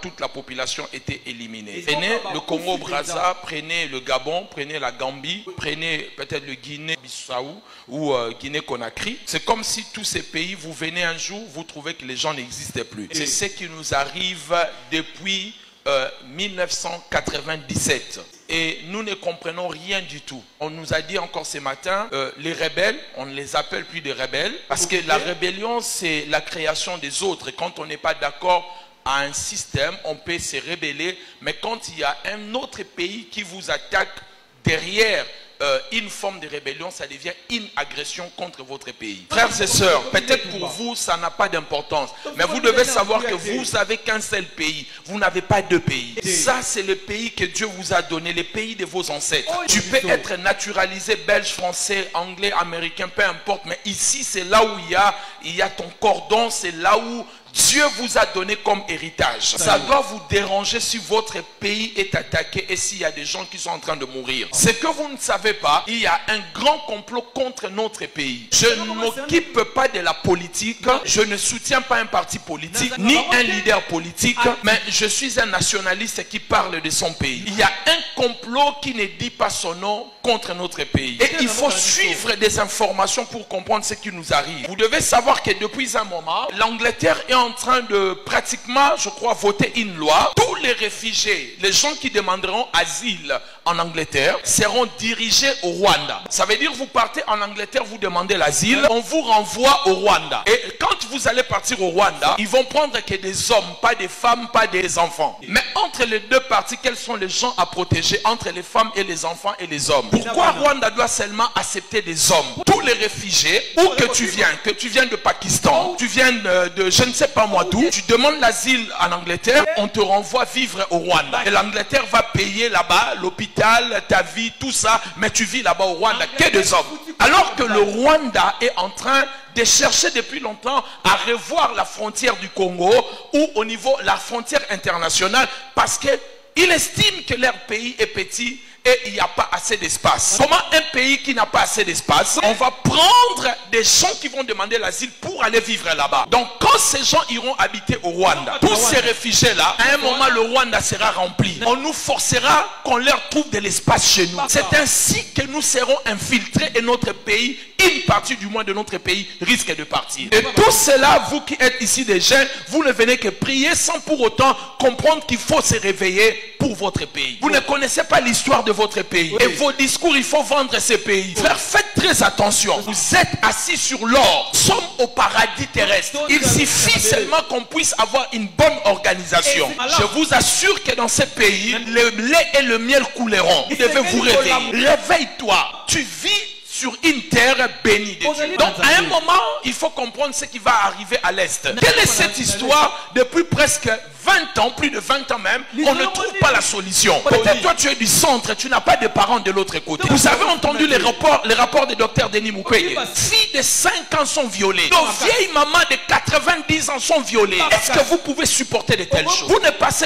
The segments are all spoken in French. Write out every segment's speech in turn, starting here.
toute la population était éliminée. Prenez le Congo-Brazza, prenez le Gabon, prenez la Gambie, prenez peut-être le Guinée-Bissau ou Guinée-Conakry. C'est comme si tous ces pays, vous venez un jour, vous trouvez que les gens n'existaient plus. C'est ce qui nous arrive depuis 1997. Et nous ne comprenons rien du tout. On nous a dit encore ce matin, les rebelles, on ne les appelle plus des rebelles, parce que la rébellion, c'est la création des autres. Et quand on n'est pas d'accord à un système, on peut se rebeller, mais quand il y a un autre pays qui vous attaque derrière une forme de rébellion, ça devient une agression contre votre pays. Frères et sœurs, peut-être pour vous, ça n'a pas d'importance, mais vous devez savoir que vous n'avez qu'un seul pays, vous n'avez pas deux pays. Ça, c'est le pays que Dieu vous a donné, le pays de vos ancêtres. Tu peux être naturalisé belge, français, anglais, américain, peu importe, mais ici, c'est là où il y a ton cordon, c'est là où Dieu vous a donné comme héritage. Ça doit vous déranger si votre pays est attaqué et s'il y a des gens qui sont en train de mourir. Ce que vous ne savez pas, il y a un grand complot contre notre pays. Je ne m'occupe pas de la politique, je ne soutiens pas un parti politique, ni un leader politique, mais je suis un nationaliste qui parle de son pays. Il y a un complot qui ne dit pas son nom contre notre pays. Et il faut suivre des informations pour comprendre ce qui nous arrive. Vous devez savoir que depuis un moment, l'Angleterre est en train de pratiquement, je crois, voter une loi. Tous les réfugiés, les gens qui demanderont asile en Angleterre, seront dirigés au Rwanda. Ça veut dire vous partez en Angleterre, vous demandez l'asile, on vous renvoie au Rwanda. Et quand vous allez partir au Rwanda, ils vont prendre que des hommes, pas des femmes, pas des enfants. Mais entre les deux parties, quels sont les gens à protéger entre les femmes et les enfants et les hommes? Pourquoi Rwanda doit seulement accepter des hommes? Tous les réfugiés, où que tu viens de Pakistan, tu viens de je ne sais pas moi d'où, tu demandes l'asile en Angleterre, on te renvoie vivre au Rwanda. Et l'Angleterre va payer là-bas l'hôpital, ta vie, tout ça, mais tu vis là-bas au Rwanda que des hommes. Alors que le Rwanda est en train de chercher depuis longtemps à revoir la frontière du Congo ou au niveau la frontière internationale parce qu'ils estiment que leur pays est petit et il n'y a pas assez d'espace. Comment un pays qui n'a pas assez d'espace, on va prendre des gens qui vont demander l'asile pour aller vivre là-bas. Donc quand ces gens iront habiter au Rwanda, tous ces réfugiés-là, à un moment le Rwanda sera rempli. On nous forcera qu'on leur trouve de l'espace chez nous. C'est ainsi que nous serons infiltrés et notre pays, une partie du moins de notre pays, risque de partir. Et tout cela, vous qui êtes ici des jeunes, vous ne venez que prier sans pour autant comprendre qu'il faut se réveiller pour votre pays. Vous ne connaissez pas l'histoire de votre pays. Et vos discours, il faut vendre ces pays. Frère, faites très attention. Vous êtes assis sur l'or. Nous sommes au paradis terrestre. Il suffit seulement qu'on puisse avoir une bonne organisation. Je vous assure que dans ces pays, le lait et le miel couleront. Vous devez vous réveiller. Réveille-toi. Tu vis sur une terre bénie de Dieu. Donc à un moment, il faut comprendre ce qui va arriver à l'Est. Quelle est cette histoire depuis presque 20 ans, plus de 20 ans même, on ne trouve pas la solution. Peut-être toi tu es du centre, tu n'as pas de parents de l'autre côté. Vous avez entendu les rapports du docteur Denis Mukwege. Filles de 5 ans sont violées. Nos vieilles mamans de 90 ans sont violées. Est-ce que vous pouvez supporter de telles choses?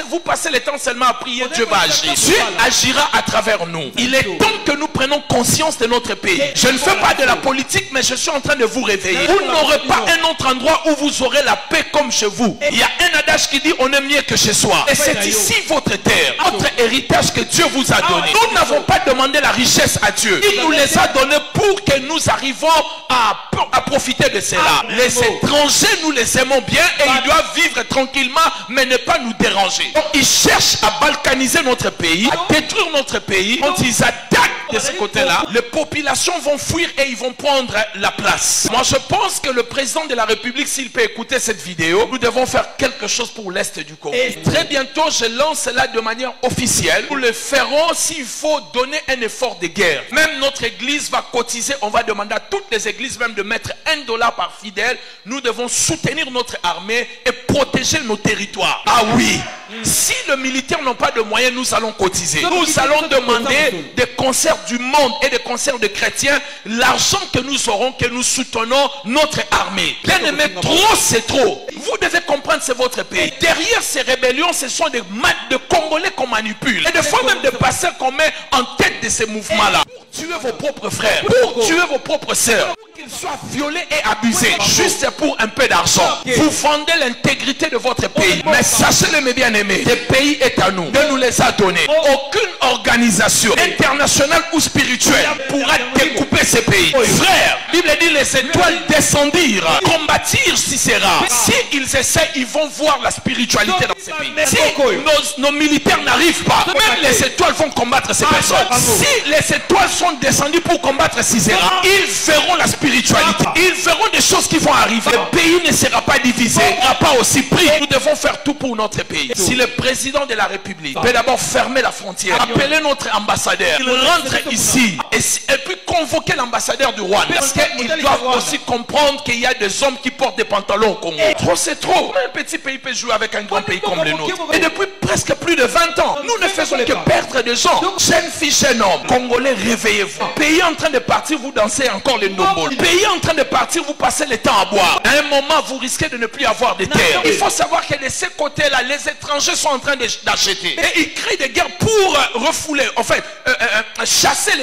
Vous passez le temps seulement à prier, Dieu va agir. Dieu agira à travers nous. Il est temps que nous prenions conscience de notre pays. Je ne fais pas de la politique, mais je suis en train de vous réveiller. Vous n'aurez pas un autre endroit où vous aurez la paix comme chez vous. Il y a un adage qui dit on est mieux que chez soi. Et c'est ici votre terre, votre héritage que Dieu vous a donné. Nous n'avons pas demandé la richesse à Dieu. Il nous les a donnés pour que nous arrivions à profiter de cela. Les étrangers, nous les aimons bien et ils doivent vivre tranquillement, mais ne pas nous déranger. Donc, ils cherchent à balkaniser notre pays, à détruire notre pays. Quand ils attaquent de ce côté-là, les populations vont fuir et ils vont prendre la place. Moi, je pense que le président de la République, s'il peut écouter cette vidéo, nous devons faire quelque chose pour l'Est du Congo. Et très bientôt, je lance cela de manière officielle. Nous le ferons s'il faut donner un effort de guerre. Même notre église va cotiser. On va demander à toutes les églises même de mettre $1 par fidèle. Nous devons soutenir notre armée et protéger nos territoires. Ah oui! Si les militaires n'ont pas de moyens, nous allons cotiser. Nous allons demander des concerts du monde et des concerts de chrétiens. L'argent que nous aurons, que nous soutenons notre armée. Bien aimé, trop c'est trop. Vous devez comprendre, c'est votre pays. Derrière ces rébellions, ce sont des Congolais qu'on manipule. Et des fois même des pasteurs qu'on met en tête de ces mouvements-là. Pour tuer vos propres frères, pour tuer vos propres sœurs. qu'ils soient violés et abusés, juste pour un peu d'argent. Vous vendez l'intégrité de votre pays. Mais sachez-le, mes bien-aimés, ce pays est à nous. Dieu nous les a donnés. Aucune organisation internationale ou spirituelle pourra découper ces pays. Frère, la Bible dit les étoiles descendirent, combattir Sisera. Si ils essaient, ils vont voir la spiritualité dans ces pays. Si nos militaires n'arrivent pas, même les étoiles vont combattre ces personnes. Si les étoiles sont descendues pour combattre Sisera, ils verront la spiritualité. Ils verront des choses qui vont arriver. Le pays ne sera pas divisé, ne sera pas aussi pris. Nous devons faire tout pour notre pays. Si le président de la République peut d'abord fermer la frontière, appeler notre ambassadeur, il rentre ici et puis convoquer l'ambassadeur du Rwanda. Parce qu'ils doivent aussi comprendre qu'il y a des hommes qui portent des pantalons au Congo. Trop c'est trop. Un petit pays peut jouer avec un grand pays comme le nôtre. Et depuis presque plus de 20 ans, nous ne faisons que perdre des gens. Jeunes filles, jeunes hommes, Congolais, réveillez-vous. Pays en train de partir, vous dansez encore les nombres. Pays en train de partir, vous passez le temps à boire. À un moment, vous risquez de ne plus avoir de terre. Il faut savoir que de ces côtés-là, les étrangers sont en train d'acheter. Et ils créent des guerres pour refouler, en fait, chasser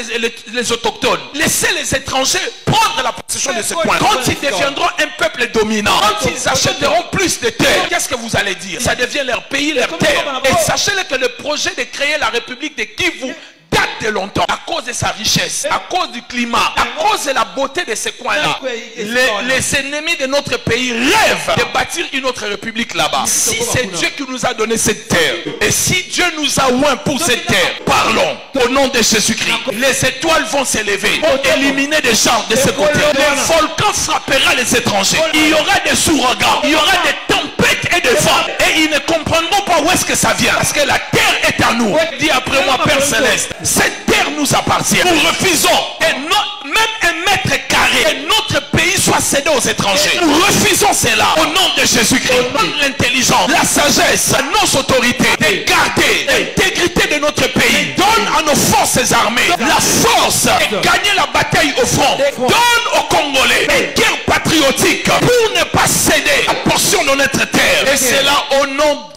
les autochtones. Laisser les étrangers prendre la possession de ce coin. Quand ils deviendront un peuple dominant, quand ils achèteront plus de terres, qu'est-ce que vous allez dire? Ça devient leur pays, leur terre. Et sachez-le que le projet de créer la République de Kivu date de longtemps, à cause de sa richesse, à cause du climat, à cause de la beauté de ces coins-là. Les ennemis de notre pays rêvent de bâtir une autre république là-bas. Si c'est Dieu qui nous a donné cette terre, et si Dieu nous a oints pour cette terre, parlons au nom de Jésus-Christ. Les étoiles vont s'élever pour éliminer des gens de ce côté. Le volcan frappera les étrangers. Il y aura des ouragans, il y aura des tempêtes et des vents. Et ils ne comprendront pas où est-ce que ça vient. Parce que la terre est à nous. Dis après moi, Père Céleste, cette terre nous appartient. Nous refusons même un mètre carré que notre pays soit cédé aux étrangers. Nous refusons cela au nom de Jésus-Christ. Donne l'intelligence, la sagesse à nos autorités de garder l'intégrité de notre pays. Donne à nos forces armées la force de gagner la bataille au front. Donne aux Congolais une guerre patriotique pour ne pas céder la portion de notre terre. Et c'est là au nom